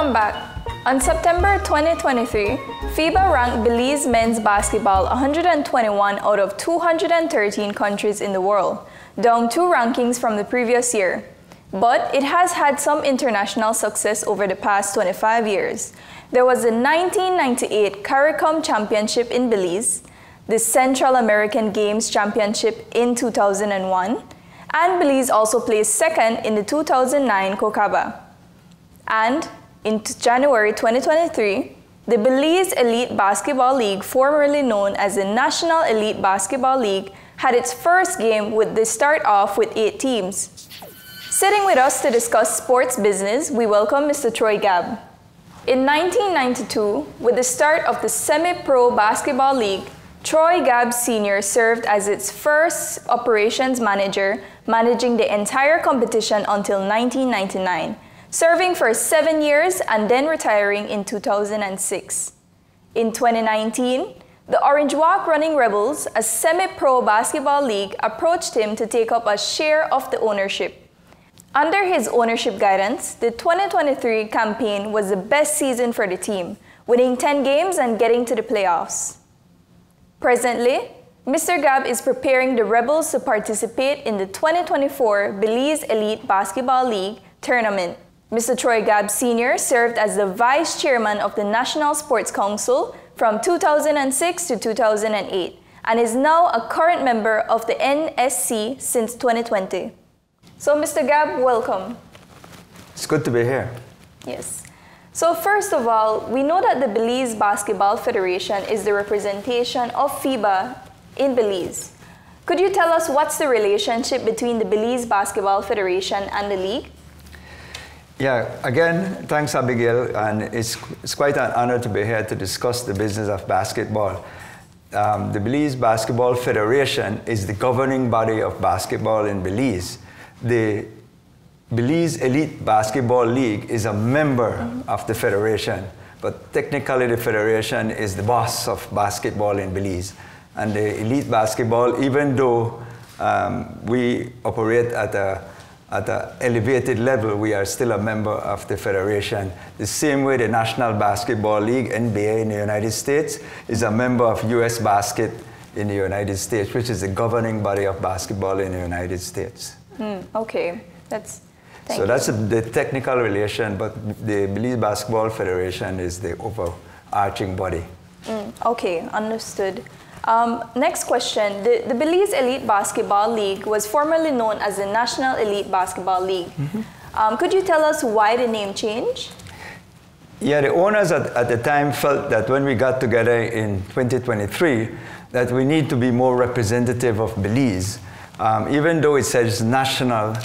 Welcome back. On September 2023, FIBA ranked Belize men's basketball 121 out of 213 countries in the world, down 2 rankings from the previous year. But it has had some international success over the past 25 years. There was the 1998 CARICOM Championship in Belize, the Central American Games Championship in 2001, and Belize also placed second in the 2009 COCABA. And in January 2023, the Belize Elite Basketball League, formerly known as the National Elite Basketball League, had its first game with the start off with 8 teams. Sitting with us to discuss sports business, we welcome Mr. Troy Gabb. In 1992, with the start of the Semi-Pro Basketball League, Troy Gabb Sr. served as its first operations manager, managing the entire competition until 1999. Serving for 7 years and then retiring in 2006. In 2019, the Orange Walk Running Rebels, a semi-pro basketball league, approached him to take up a share of the ownership. Under his ownership guidance, the 2023 campaign was the best season for the team, winning 10 games and getting to the playoffs. Presently, Mr. Gabb is preparing the Rebels to participate in the 2024 Belize Elite Basketball League tournament. Mr. Troy Gabb Sr. served as the Vice Chairman of the National Sports Council from 2006 to 2008 and is now a current member of the NSC since 2020. So, Mr. Gabb, welcome. It's good to be here. Yes. So, first of all, we know that the Belize Basketball Federation is the representation of FIBA in Belize. Could you tell us what's the relationship between the Belize Basketball Federation and the league? Yeah, again, thanks Abigail, and it's quite an honor to be here to discuss the business of basketball. The Belize Basketball Federation is the governing body of basketball in Belize. The Belize Elite Basketball League is a member of the federation, but technically the federation is the boss of basketball in Belize. And the elite basketball, even though we operate at an elevated level, we are still a member of the federation. The same way the National Basketball League, NBA in the United States, is a member of US Basket in the United States, which is the governing body of basketball in the United States. Okay, that's the technical relation, but the Belize Basketball Federation is the overarching body. Okay, understood. Next question. The Belize Elite Basketball League was formerly known as the National Elite Basketball League. Could you tell us why the name change? Yeah, the owners at the time felt that when we got together in 2023, that we need to be more representative of Belize. Even though it says national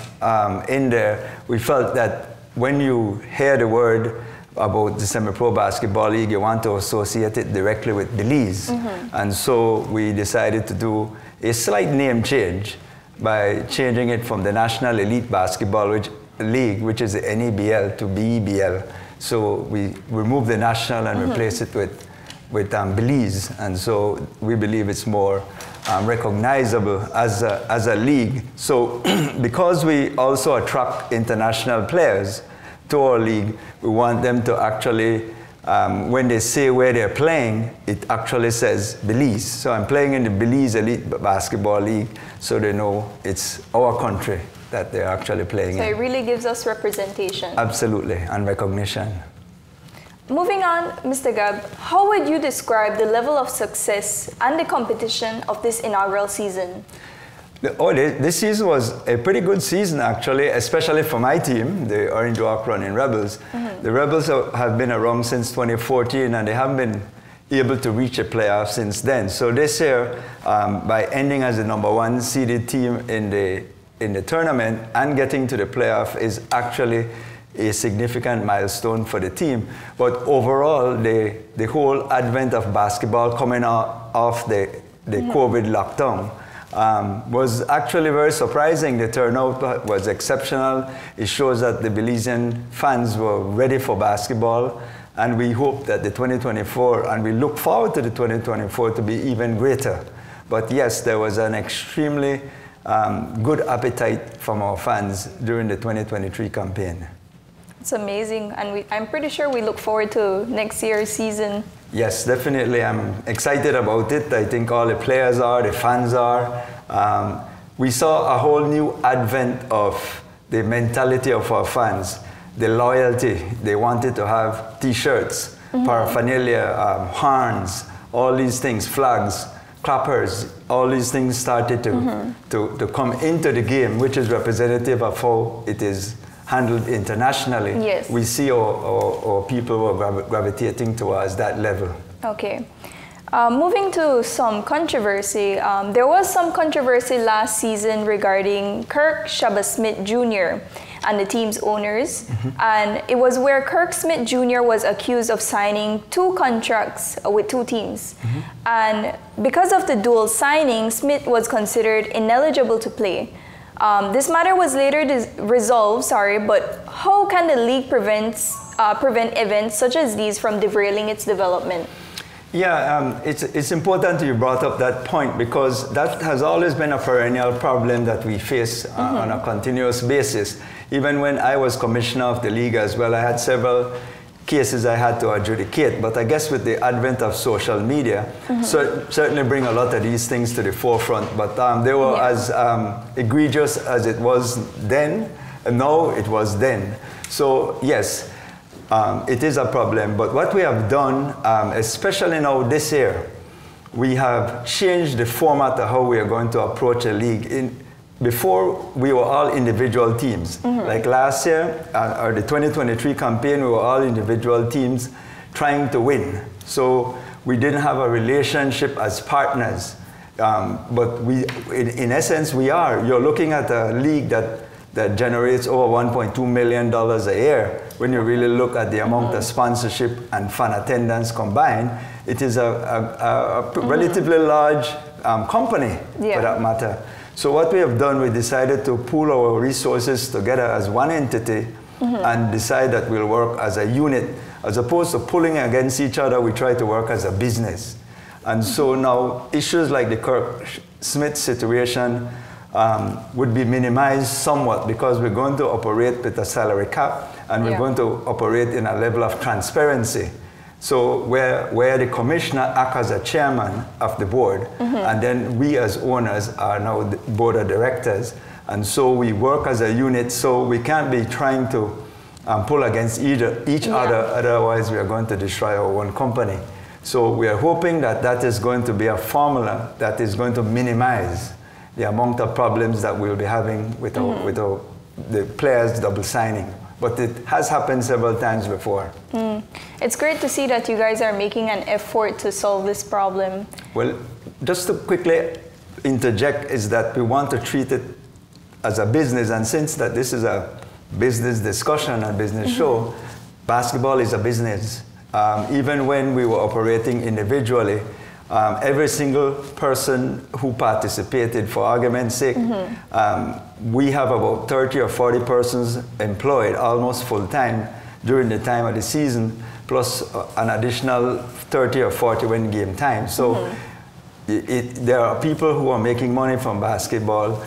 in there, we felt that when you hear the word about the Semi-Pro Basketball League, you want to associate it directly with Belize. And so we decided to do a slight name change by changing it from the National Elite Basketball League, which is the NEBL, to BEBL. So we removed the national and replaced it with Belize. And so we believe it's more recognizable as a league. So because we also attract international players to our league, we want them to actually, when they say where they're playing, it actually says Belize. So I'm playing in the Belize Elite Basketball League, so they know it's our country that they're actually playing in. So it really gives us representation. Absolutely, and recognition. Moving on, Mr. Gabb, how would you describe the level of success and the competition of this inaugural season? This season was a pretty good season, actually, especially for my team, the Orange Walk Running Rebels. The Rebels have been around since 2014, and they haven't been able to reach a playoff since then. So this year, by ending as the #1 seeded team in the tournament and getting to the playoff is actually a significant milestone for the team. But overall, the whole advent of basketball coming off the COVID lockdown was actually very surprising. The turnout was exceptional. It shows that the Belizean fans were ready for basketball, and we hope that the 2024, and we look forward to the 2024 to be even greater. But yes, there was an extremely good appetite from our fans during the 2023 campaign. It's amazing, and I'm pretty sure we look forward to next year's season. Yes, definitely. I'm excited about it. I think all the players are, the fans are. We saw a whole new advent of the mentality of our fans, the loyalty. They wanted to have T-shirts, paraphernalia, horns, all these things, flags, clappers, all these things started to come into the game, which is representative of how it is handled internationally. Yes. We see our people who are gravitating towards that level. Okay. Moving to some controversy, there was some controversy last season regarding Kirk Smith Jr. and the team's owners, and it was where Kirk Smith Jr. was accused of signing 2 contracts with 2 teams. And because of the dual signing, Smith was considered ineligible to play. This matter was later resolved, but how can the league prevent events such as these from derailing its development? Yeah, it's important you brought up that point, because that has always been a perennial problem that we face on a continuous basis. Even when I was commissioner of the league as well, I had several cases I had to adjudicate, but I guess with the advent of social media, certainly bring a lot of these things to the forefront, but they were as egregious as it was then, and now it was then. So yes, it is a problem, but what we have done, especially now this year, we have changed the format of how we are going to approach a league. Before, we were all individual teams. Like last year, or the 2023 campaign, we were all individual teams trying to win. So we didn't have a relationship as partners. But in essence, we are. You're looking at a league that generates over $1.2 million a year. When you really look at the amount of sponsorship and fan attendance combined, it is a relatively large company, for that matter. So what we have done, we decided to pool our resources together as one entity and decide that we'll work as a unit. As opposed to pulling against each other, we try to work as a business. And so now issues like the Kirk Smith situation would be minimized somewhat, because we're going to operate with a salary cap, and we're going to operate in a level of transparency. So where the commissioner acts as a chairman of the board, and then we as owners are now the board of directors, and so we work as a unit, so we can't be trying to pull against each other, otherwise we are going to destroy our own company. So we are hoping that that is going to be a formula that is going to minimize the amount of problems that we'll be having with the players double signing. But it has happened several times before. It's great to see that you guys are making an effort to solve this problem. Well, just to quickly interject is that we want to treat it as a business, and since that this is a business discussion, a business show, basketball is a business. Even when we were operating individually, every single person who participated, for argument's sake, we have about 30 or 40 persons employed, almost full-time, during the time of the season, plus an additional 30 or 40 when game time. So there are people who are making money from basketball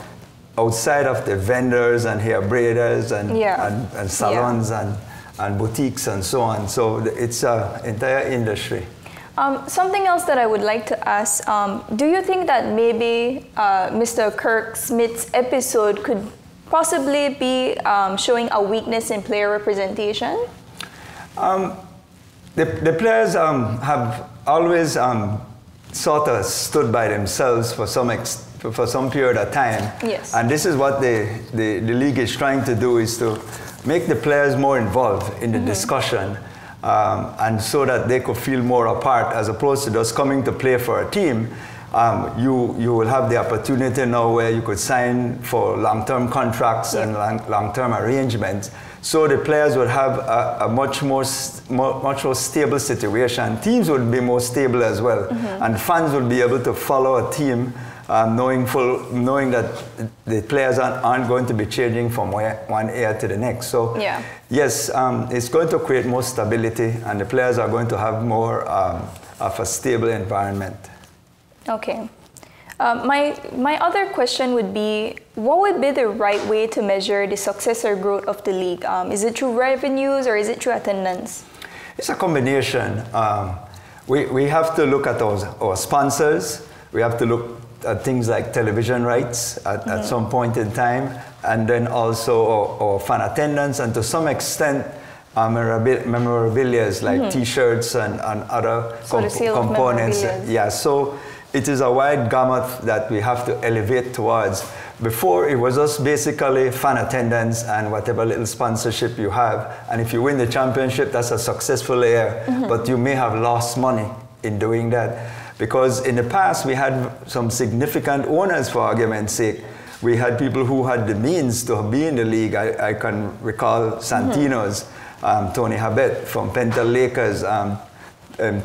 outside of the vendors and hair braiders and salons and boutiques and so on. So it's an entire industry. Something else that I would like to ask, do you think that maybe Mr. Kirk Smith's episode could possibly be showing a weakness in player representation? The players have always sort of stood by themselves for some period of time. Yes. And this is what the league is trying to do, is to make the players more involved in the discussion. And so that they could feel more a part, as opposed to just coming to play for a team. You will have the opportunity now where you could sign for long-term contracts and long-term arrangements. So the players would have a much more stable situation. Teams would be more stable as well, and fans would be able to follow a team, knowing that the players aren't going to be changing from one year to the next. So yes, it's going to create more stability, and the players are going to have more of a stable environment. Okay. My other question would be, what would be the right way to measure the success or growth of the league? Is it through revenues or is it through attendance? It's a combination. We have to look at our sponsors. We have to look at things like television rights at some point in time, and then also our fan attendance, and to some extent memorabilia like T-shirts and other components. Yeah, so it is a wide gamut that we have to elevate towards. Before, it was just basically fan attendance and whatever little sponsorship you have. And if you win the championship, that's a successful year. But you may have lost money in doing that. Because in the past, we had some significant owners, for argument's sake. We had people who had the means to be in the league. I can recall Santino's, Tony Habet from Pentel Lakers,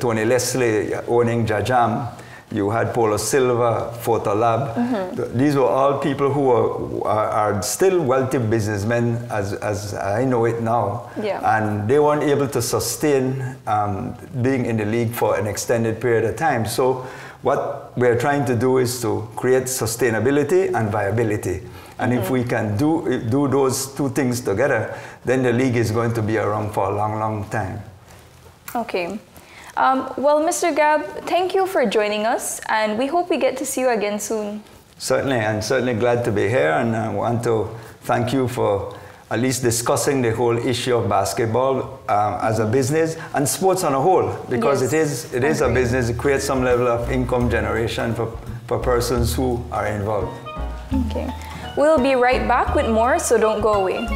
Tony Leslie owning Jajam. You had Paulo Silva, Photolab. These were all people who are still wealthy businessmen as I know it now. Yeah. And they weren't able to sustain being in the league for an extended period of time. So what we're trying to do is to create sustainability and viability. And if we can do those two things together, then the league is going to be around for a long, long time. Okay. Well, Mr. Gabb, thank you for joining us, and we hope we get to see you again soon. Certainly, I'm certainly glad to be here, and I want to thank you for at least discussing the whole issue of basketball as a business and sports on a whole, because it is a business. It creates some level of income generation for persons who are involved. Okay. We'll be right back with more, so don't go away.